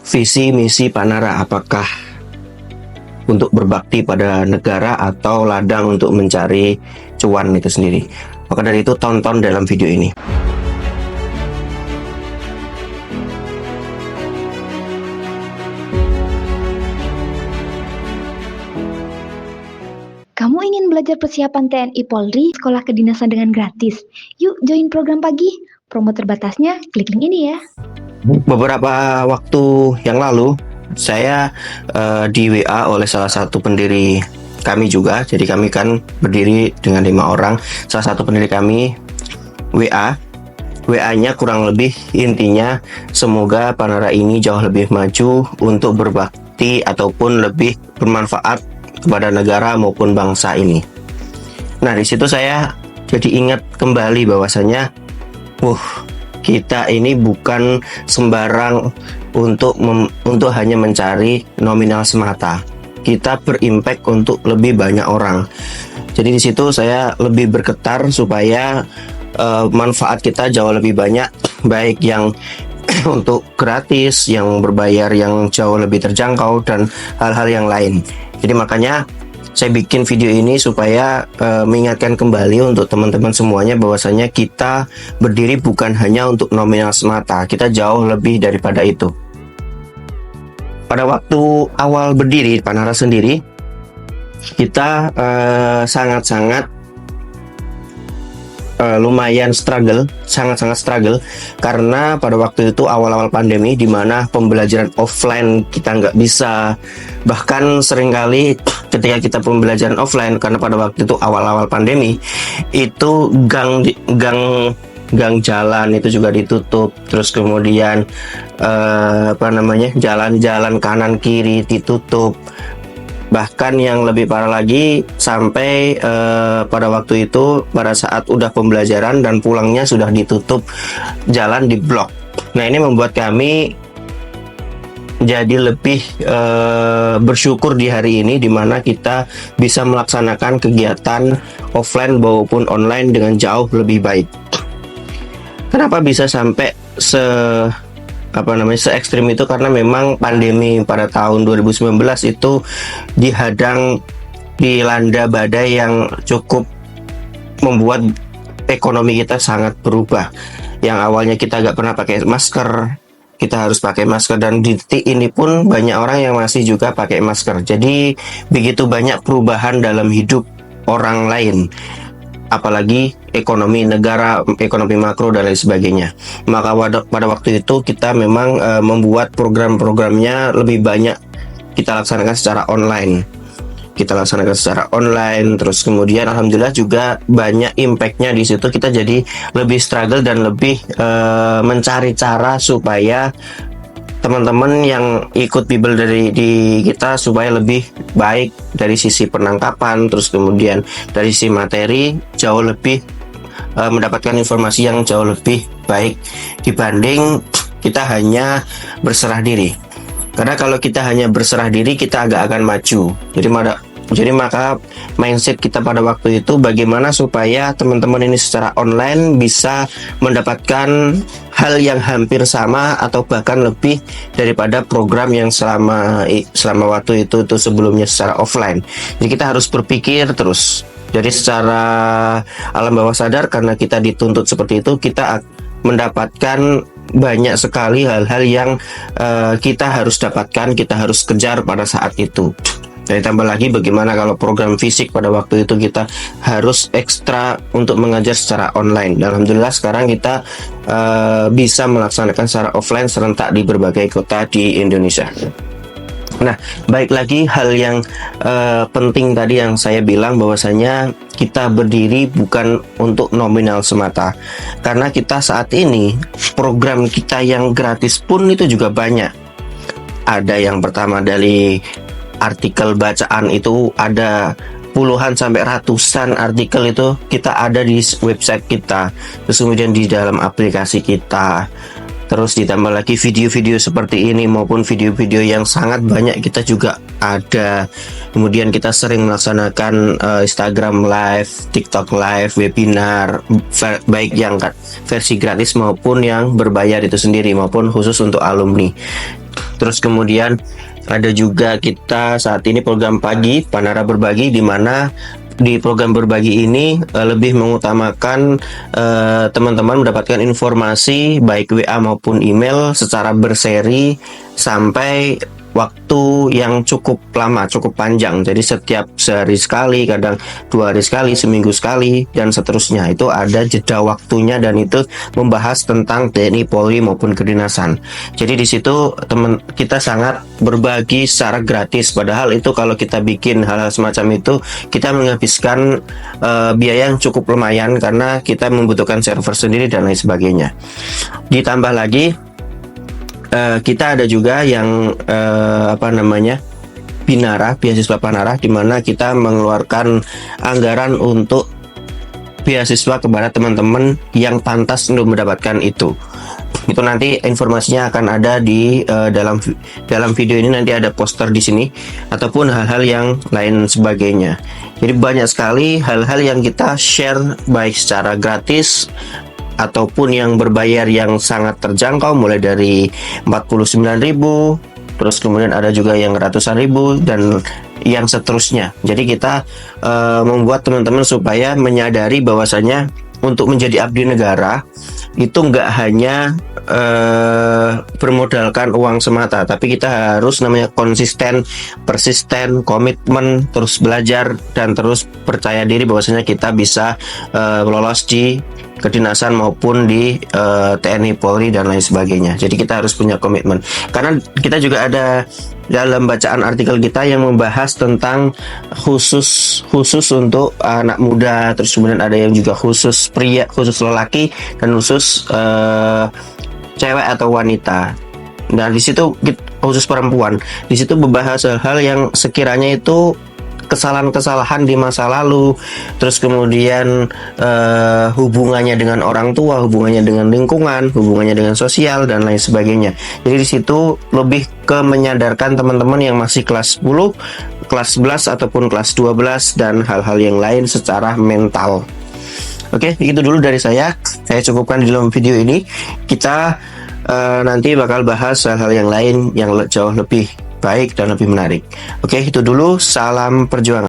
visi misi Panara, apakah untuk berbakti pada negara atau ladang untuk mencari cuan itu sendiri. Maka dari itu tonton dalam video ini. Kamu ingin belajar persiapan TNI Polri sekolah kedinasan dengan gratis? Yuk join program pagi. Promo terbatasnya klik link ini ya. Beberapa waktu yang lalu saya di WA oleh salah satu pendiri kami juga. Jadi kami kan berdiri dengan 5 orang. Salah satu pendiri kami WA-nya kurang lebih intinya semoga Panara ini jauh lebih maju untuk berbakti ataupun lebih bermanfaat kepada negara maupun bangsa ini. Nah, di situ saya jadi ingat kembali bahwasanya kita ini bukan sembarang untuk hanya mencari nominal semata. Kita berimpact untuk lebih banyak orang. Jadi di situ saya lebih bergetar supaya manfaat kita jauh lebih banyak, baik yang untuk gratis, yang berbayar yang jauh lebih terjangkau, dan hal-hal yang lain. Jadi makanya saya bikin video ini supaya mengingatkan kembali untuk teman-teman semuanya bahwasanya kita berdiri bukan hanya untuk nominal semata, kita jauh lebih daripada itu. Pada waktu awal berdiri Panara sendiri, kita sangat-sangat lumayan sangat-sangat struggle karena pada waktu itu awal-awal pandemi di mana pembelajaran offline kita nggak bisa, bahkan seringkali ketika kita pembelajaran offline karena pada waktu itu awal-awal pandemi itu gang jalan itu juga ditutup, terus kemudian jalan-jalan kanan kiri ditutup. Bahkan yang lebih parah lagi sampai pada waktu itu pada saat udah pembelajaran dan pulangnya sudah ditutup, jalan di blok. Nah, ini membuat kami jadi lebih bersyukur di hari ini di mana kita bisa melaksanakan kegiatan offline maupun online dengan jauh lebih baik. Kenapa bisa sampai se ekstrim itu? Karena memang pandemi pada tahun 2019 itu dilanda badai yang cukup membuat ekonomi kita sangat berubah. Yang awalnya kita nggak pernah pakai masker, kita harus pakai masker, dan di titik ini pun banyak orang yang masih juga pakai masker. Jadi begitu banyak perubahan dalam hidup orang lain, apalagi ekonomi negara, ekonomi makro dan lain sebagainya. Maka pada waktu itu kita memang membuat program-programnya lebih banyak kita laksanakan secara online. Terus kemudian alhamdulillah juga banyak impactnya di situ. Kita jadi lebih struggle dan lebih mencari cara supaya teman-teman yang ikut Bible di kita supaya lebih baik dari sisi penangkapan, terus kemudian dari sisi materi jauh lebih mendapatkan informasi yang jauh lebih baik dibanding kita hanya berserah diri. Karena kalau kita hanya berserah diri kita agak akan maju. Jadi maka mindset kita pada waktu itu bagaimana supaya teman-teman ini secara online bisa mendapatkan hal yang hampir sama atau bahkan lebih daripada program yang selama waktu itu sebelumnya secara offline. Jadi kita harus berpikir terus. Jadi secara alam bawah sadar karena kita dituntut seperti itu, kita mendapatkan banyak sekali hal-hal yang kita harus dapatkan, kita harus kejar pada saat itu. Dan tambah lagi bagaimana kalau program fisik pada waktu itu kita harus ekstra untuk mengajar secara online. Dan alhamdulillah sekarang kita bisa melaksanakan secara offline serentak di berbagai kota di Indonesia. Nah, baik lagi hal yang penting tadi yang saya bilang bahwasanya kita berdiri bukan untuk nominal semata. Karena kita saat ini program kita yang gratis pun itu juga banyak. Ada yang pertama dari artikel bacaan, itu ada puluhan sampai ratusan artikel itu kita ada di website kita, terus kemudian di dalam aplikasi kita. Terus ditambah lagi video-video seperti ini maupun video-video yang sangat banyak kita juga ada. Kemudian kita sering melaksanakan Instagram Live, TikTok Live, webinar, baik yang versi gratis maupun yang berbayar itu sendiri maupun khusus untuk alumni. Terus kemudian ada juga kita saat ini program pagi Panara Berbagi, di mana di program berbagi ini lebih mengutamakan teman-teman mendapatkan informasi baik WA maupun email secara berseri sampai waktu yang cukup lama, cukup panjang. Jadi setiap sehari sekali, kadang 2 hari sekali, seminggu sekali, dan seterusnya. Itu ada jeda waktunya, dan itu membahas tentang TNI, Polri maupun kedinasan. Jadi di situ teman kita sangat berbagi secara gratis. Padahal itu kalau kita bikin hal-hal semacam itu, kita menghabiskan biaya yang cukup lumayan karena kita membutuhkan server sendiri dan lain sebagainya. Ditambah lagi kita ada juga yang Binara, beasiswa Panara, di mana kita mengeluarkan anggaran untuk beasiswa kepada teman-teman yang pantas untuk mendapatkan itu. Itu nanti informasinya akan ada di dalam video ini, nanti ada poster di sini ataupun hal-hal yang lain sebagainya. Jadi banyak sekali hal-hal yang kita share baik secara gratis ataupun yang berbayar yang sangat terjangkau, mulai dari 49.000, terus kemudian ada juga yang ratusan ribu dan yang seterusnya. Jadi kita membuat teman-teman supaya menyadari bahwasanya untuk menjadi abdi negara itu nggak hanya bermodalkan uang semata, tapi kita harus namanya konsisten, persisten, komitmen, terus belajar dan terus percaya diri bahwasanya kita bisa lolos di kedinasan maupun di TNI, Polri dan lain sebagainya. Jadi kita harus punya komitmen. Karena kita juga ada dalam bacaan artikel kita yang membahas tentang khusus untuk anak muda, terus kemudian ada yang juga khusus pria, khusus lelaki, dan khusus cewek atau wanita. Nah, di situ khusus perempuan. Di situ membahas hal-hal yang sekiranya itu kesalahan-kesalahan di masa lalu, terus kemudian hubungannya dengan orang tua, hubungannya dengan lingkungan, hubungannya dengan sosial dan lain sebagainya. Jadi di situ lebih ke menyadarkan teman-teman yang masih kelas 10, kelas 11 ataupun kelas 12 dan hal-hal yang lain secara mental. Oke, itu dulu dari saya. Saya cukupkan di dalam video ini. Kita nanti bakal bahas hal-hal yang lain yang jauh lebih baik dan lebih menarik. Oke, itu dulu. Salam perjuangan.